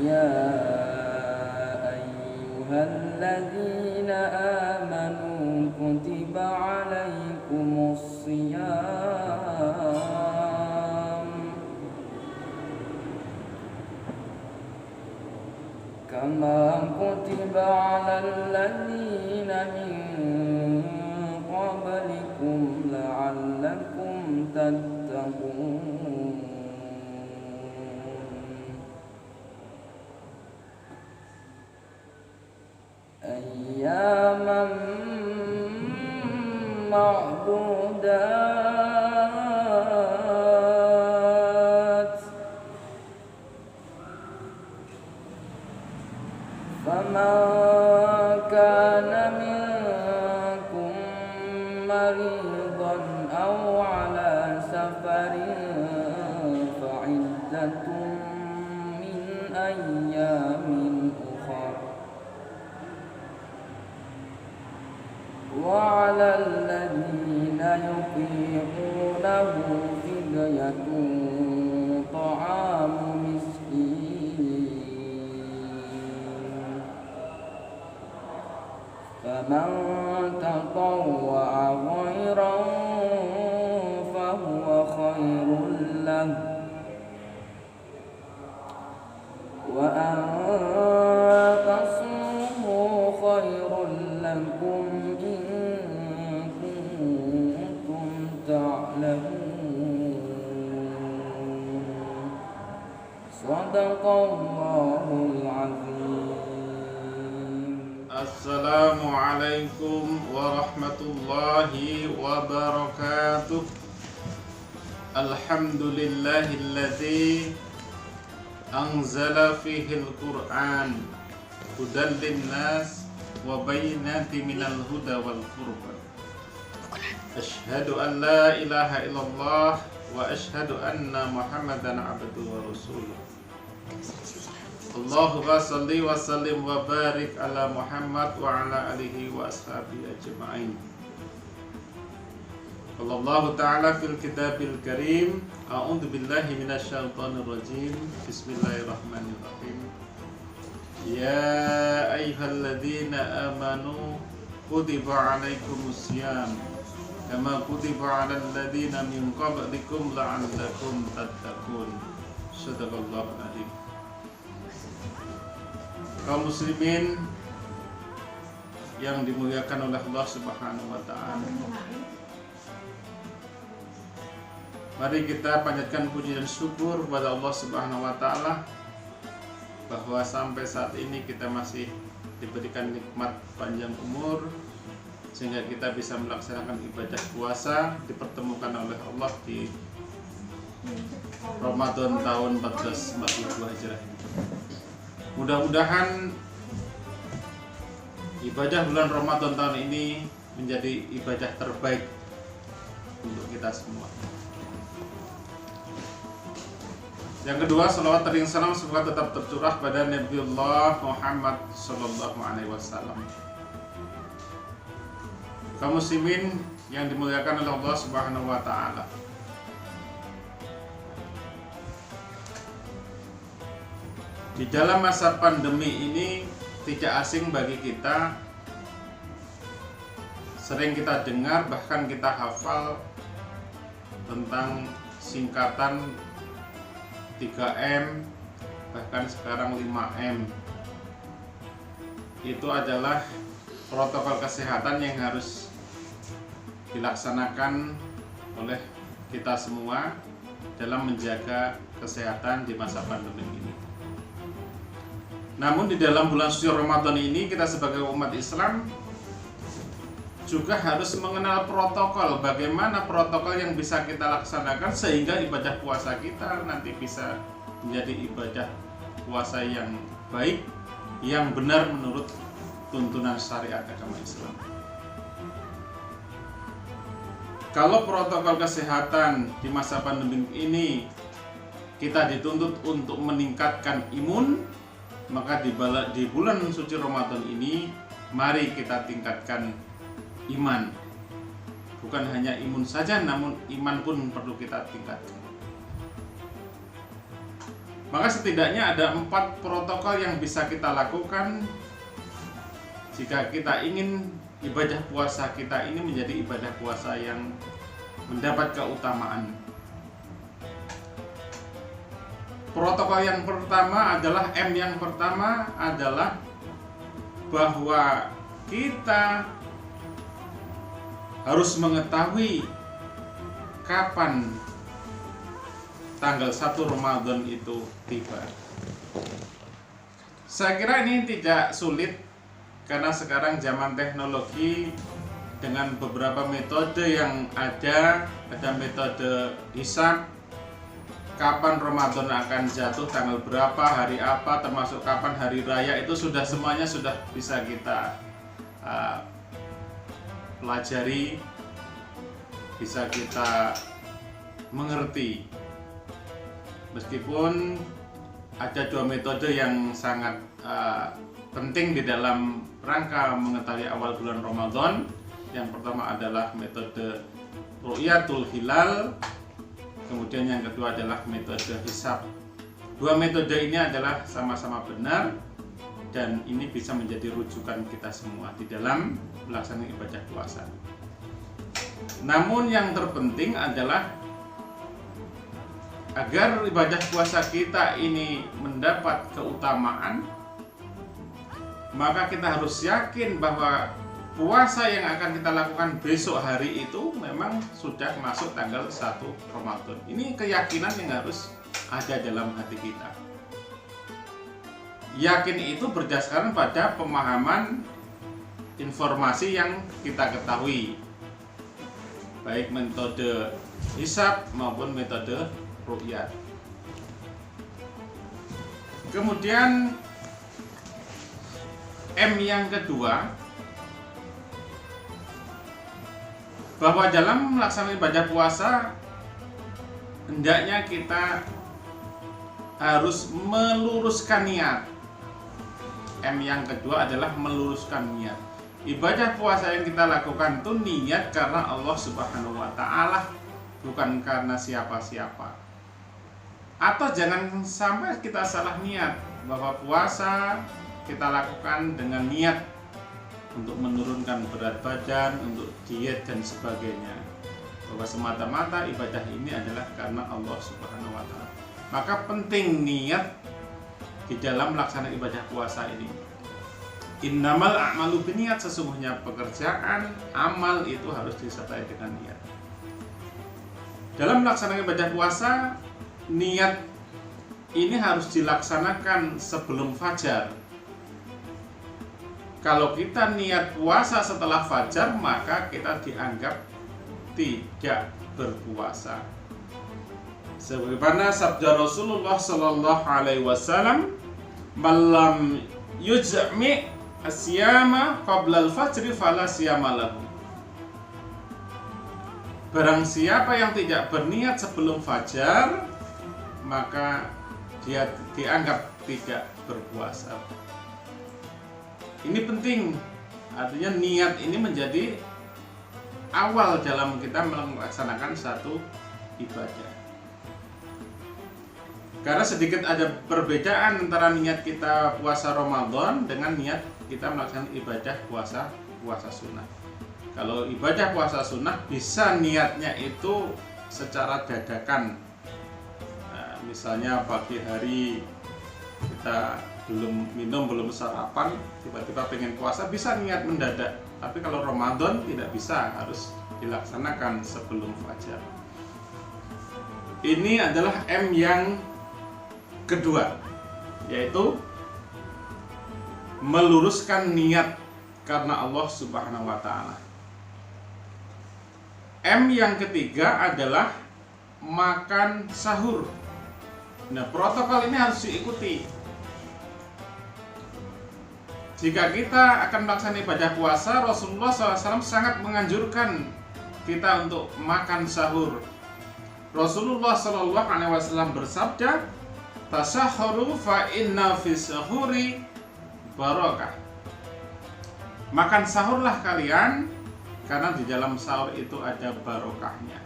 يا أيها الذين آمنوا كتب عليكم الصيام كما كتب على الذين من قبلكم لعلكم تتقون أياما معدودات فمن كان منكم مريضا أو على سفر فعدة من أيام أخر وعلى الذين يطيقونه فدية طعام مسكين فمن تطوع خيرا فهو خير له وأن تصوموا خير لكم إن كنتم تعلمون صدق الله العظيم. Assalamualaikum warahmatullahi wabarakatuh. Alhamdulillahilladzi anzala fihil Qur'an hudan linnas wa bayyinatin minal huda wal furqan. Asyhadu an la ilaha illallah wa asyhadu anna Muhammadan abduhu wa rasuluh. Allahumma shalli wa sallim wa barik ala Muhammad wa ala alihi wa ashabihi ajma'in. Allah Ta'ala fil kitabil karim. A'udzu billahi minasyaitonir rajim. Bismillahirrahmanirrahim. Ya ayyuhalladzina amanu kutiba alaikumusiyam kama kutiba alal ladzina min qablikum la'allakum tattaqun. Shadaqallahu adzim. Kaum muslimin yang dimuliakan oleh Allah Subhanahu wa taala. Mari kita panjatkan puji dan syukur kepada Allah Subhanahu wa taala bahwa sampai saat ini kita masih diberikan nikmat panjang umur sehingga kita bisa melaksanakan ibadah puasa, dipertemukan oleh Allah di Ramadan tahun 1442 Hijriah. Mudah-mudahan ibadah bulan Ramadan tahun ini menjadi ibadah terbaik untuk kita semua. Yang kedua, salawat dan salam semoga tetap tercurah pada Nabiullah Muhammad sallallahu alaihi wasallam. Kaum muslimin yang dimuliakan oleh Allah Subhanahu wa taala. Di dalam masa pandemi ini tidak asing bagi kita, sering kita dengar bahkan kita hafal tentang singkatan 3M, bahkan sekarang 5M. Itu adalah protokol kesehatan yang harus dilaksanakan oleh kita semua dalam menjaga kesehatan di masa pandemi ini. Namun di dalam bulan suci Ramadan ini kita sebagai umat Islam juga harus mengenal protokol, bagaimana protokol yang bisa kita laksanakan sehingga ibadah puasa kita nanti bisa menjadi ibadah puasa yang baik, yang benar menurut tuntunan syariat agama Islam. Kalau protokol kesehatan di masa pandemi ini kita dituntut untuk meningkatkan imun, maka di bulan suci Ramadan ini mari kita tingkatkan iman. Bukan hanya imun saja, namun iman pun perlu kita tingkatkan. Maka setidaknya ada 4 protokol yang bisa kita lakukan jika kita ingin ibadah puasa kita ini menjadi ibadah puasa yang mendapat keutamaan. Protokol yang pertama adalah yang pertama adalah bahwa kita harus mengetahui kapan tanggal 1 Ramadan itu tiba. Saya kira ini tidak sulit karena sekarang zaman teknologi dengan beberapa metode yang ada metode hisab, kapan Ramadan akan jatuh, tanggal berapa, hari apa, termasuk kapan hari raya, itu semuanya sudah bisa kita pelajari, bisa kita mengerti. Meskipun ada 2 metode yang sangat penting di dalam rangka mengetahui awal bulan Ramadan. Yang pertama adalah metode ru'yatul hilal, kemudian yang kedua adalah metode hisab. 2 metode ini adalah sama-sama benar dan ini bisa menjadi rujukan kita semua di dalam melaksanakan ibadah puasa. Namun yang terpenting adalah agar ibadah puasa kita ini mendapat keutamaan, maka kita harus yakin bahwa puasa yang akan kita lakukan besok hari itu memang sudah masuk tanggal 1 Ramadan. Ini keyakinan yang harus ada dalam hati kita. Yakin itu berdasarkan pada pemahaman informasi yang kita ketahui, baik metode hisab maupun metode ru'yat. Kemudian yang kedua, bahwa dalam melaksanakan ibadah puasa hendaknya kita harus meluruskan niat. Yang kedua adalah meluruskan niat. Ibadah puasa yang kita lakukan itu niat karena Allah Subhanahu wa Ta'ala, bukan karena siapa-siapa. Atau jangan sampai kita salah niat bahwa puasa kita lakukan dengan niat untuk menurunkan berat badan, untuk diet dan sebagainya, bahwa semata-mata ibadah ini adalah karena Allah Subhanahu wa Ta'ala. Maka penting niat di dalam melaksanakan ibadah puasa ini. Innamal a'malu binniyat, sesungguhnya pekerjaan amal itu harus disertai dengan niat. Dalam melaksanakan ibadah puasa, niat ini harus dilaksanakan sebelum fajar. Kalau kita niat puasa setelah fajar, maka kita dianggap tidak berpuasa. Sebagaimana sabda Rasulullah sallallahu alaihi wasallam, "Malam yujmi' asyama qabla al-fajri fala siyama lahu." Barang siapa yang tidak berniat sebelum fajar, maka dia dianggap tidak berpuasa. Ini penting, artinya niat ini menjadi awal dalam kita melaksanakan satu ibadah. Karena sedikit ada perbedaan antara niat kita puasa Ramadan dengan niat kita melaksanakan ibadah puasa sunnah. Kalau ibadah puasa sunnah bisa niatnya itu secara dadakan. Nah, misalnya pagi hari kita belum minum, belum sarapan, tiba-tiba pengen puasa, bisa niat mendadak. Tapi kalau Ramadan tidak bisa, harus dilaksanakan sebelum fajar. Ini adalah yang kedua, yaitu meluruskan niat karena Allah Subhanahu wa taala. M yang ketiga adalah makan sahur. Nah, protokol ini harus diikuti. Jika kita akan melaksanakan ibadah puasa, Rasulullah SAW sangat menganjurkan kita untuk makan sahur. Rasulullah SAW bersabda, "Tasahharu fa inna fis sahuri barakah." Makan sahurlah kalian, karena di dalam sahur itu ada barokahnya.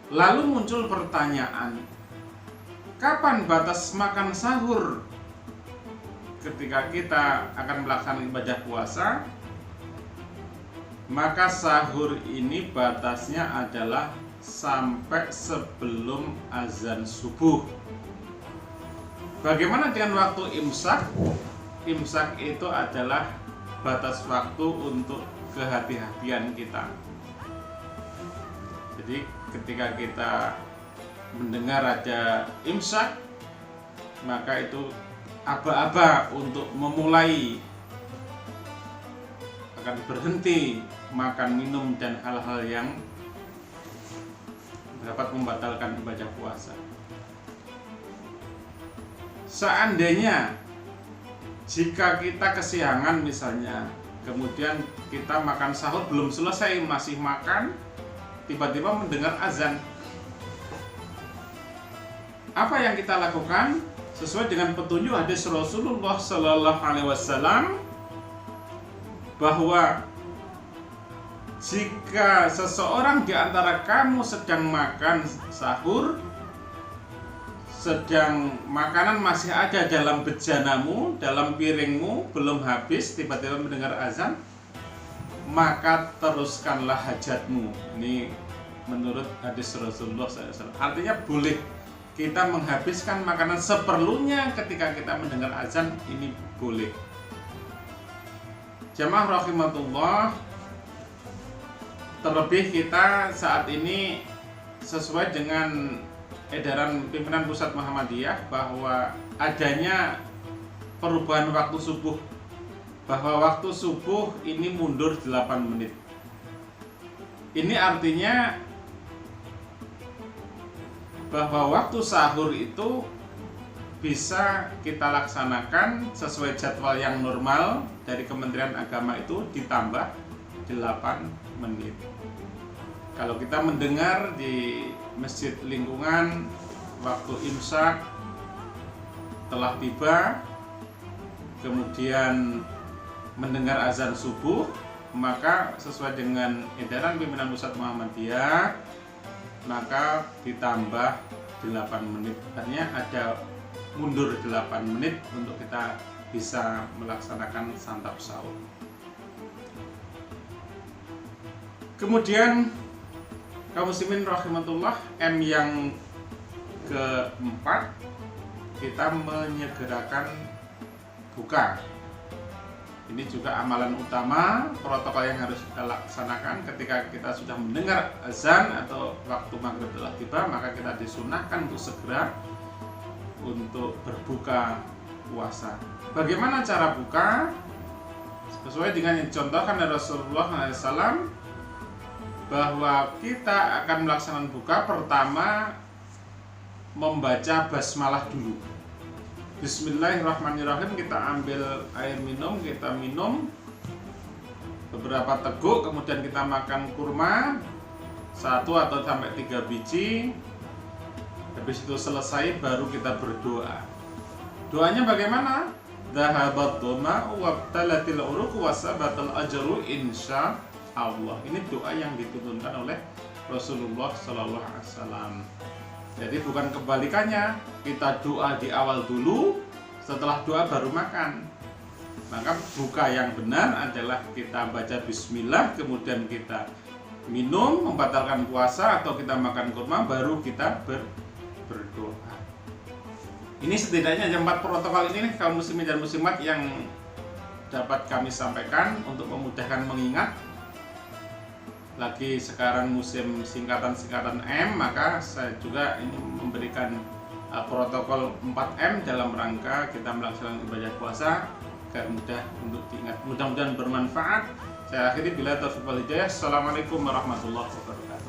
Lalu muncul pertanyaan, kapan batas makan sahur? Ketika kita akan melaksanakan ibadah puasa, maka sahur ini batasnya adalah sampai sebelum azan subuh. Bagaimana dengan waktu imsak? Imsak itu adalah batas waktu untuk kehati-hatian kita. Jadi ketika kita mendengar ada imsak, maka itu aba-aba untuk memulai, akan berhenti makan, minum, dan hal-hal yang dapat membatalkan ibadah puasa. Seandainya jika kita kesiangan misalnya, kemudian kita makan sahur belum selesai, masih makan, tiba-tiba mendengar azan, apa yang kita lakukan? Sesuai dengan petunjuk hadis Rasulullah Sallallahu Alaihi Wasallam, bahwa jika seseorang di antara kamu sedang makan sahur, sedang makanan masih ada dalam bejanamu, dalam piringmu, belum habis, tiba-tiba mendengar azan, maka teruskanlah hajatmu. Ini menurut hadis Rasulullah SAW. Artinya boleh kita menghabiskan makanan seperlunya ketika kita mendengar azan, ini boleh. Jamaah rahimatullah, terlebih kita saat ini sesuai dengan edaran pimpinan pusat Muhammadiyah bahwa adanya perubahan waktu subuh, bahwa waktu subuh ini mundur 8 menit. Ini artinya bahwa waktu sahur itu bisa kita laksanakan sesuai jadwal yang normal dari Kementerian Agama, itu ditambah 8 menit. Kalau kita mendengar di masjid lingkungan waktu imsak telah tiba, kemudian mendengar azan subuh, maka sesuai dengan edaran pimpinan pusat Muhammadiyah, maka ditambah 8 menit. Artinya ada mundur 8 menit untuk kita bisa melaksanakan santap sahur. Kemudian kaum muslimin rahimatullah, M yang keempat, kita menyegerakan buka. Ini juga amalan utama, protokol yang harus kita laksanakan ketika kita sudah mendengar azan atau waktu maghrib telah tiba, maka kita disunahkan untuk segera untuk berbuka puasa. Bagaimana cara buka? Sesuai dengan yang dicontohkan oleh Rasulullah SAW, bahwa kita akan melaksanakan buka, pertama membaca basmalah dulu. Bismillahirrahmanirrahim, kita ambil air minum, kita minum beberapa teguk, kemudian kita makan kurma 1 atau sampai 3 biji. Habis itu selesai, baru kita berdoa. Doanya bagaimana? Dhahabat dhama'u wabtalatil uruq wasabatal ajru insya Allah. Ini doa yang dituntunkan oleh Rasulullah Sallallahu Alaihi Wasallam. Jadi bukan kebalikannya, kita doa di awal dulu, setelah doa baru makan. Maka buka yang benar adalah kita baca bismillah, kemudian kita minum, membatalkan puasa, atau kita makan kurma, baru kita berdoa. Ini setidaknya ada 4 protokol ini kaum muslimin dan muslimat yang dapat kami sampaikan untuk memudahkan mengingat. Lagi sekarang musim singkatan-singkatan M, maka saya juga ini memberikan protokol 4M dalam rangka kita melaksanakan ibadah puasa agar mudah untuk diingat. Mudah-mudahan bermanfaat. Saya akhiri bila taufiq wal hidayah. Assalamualaikum warahmatullahi wabarakatuh.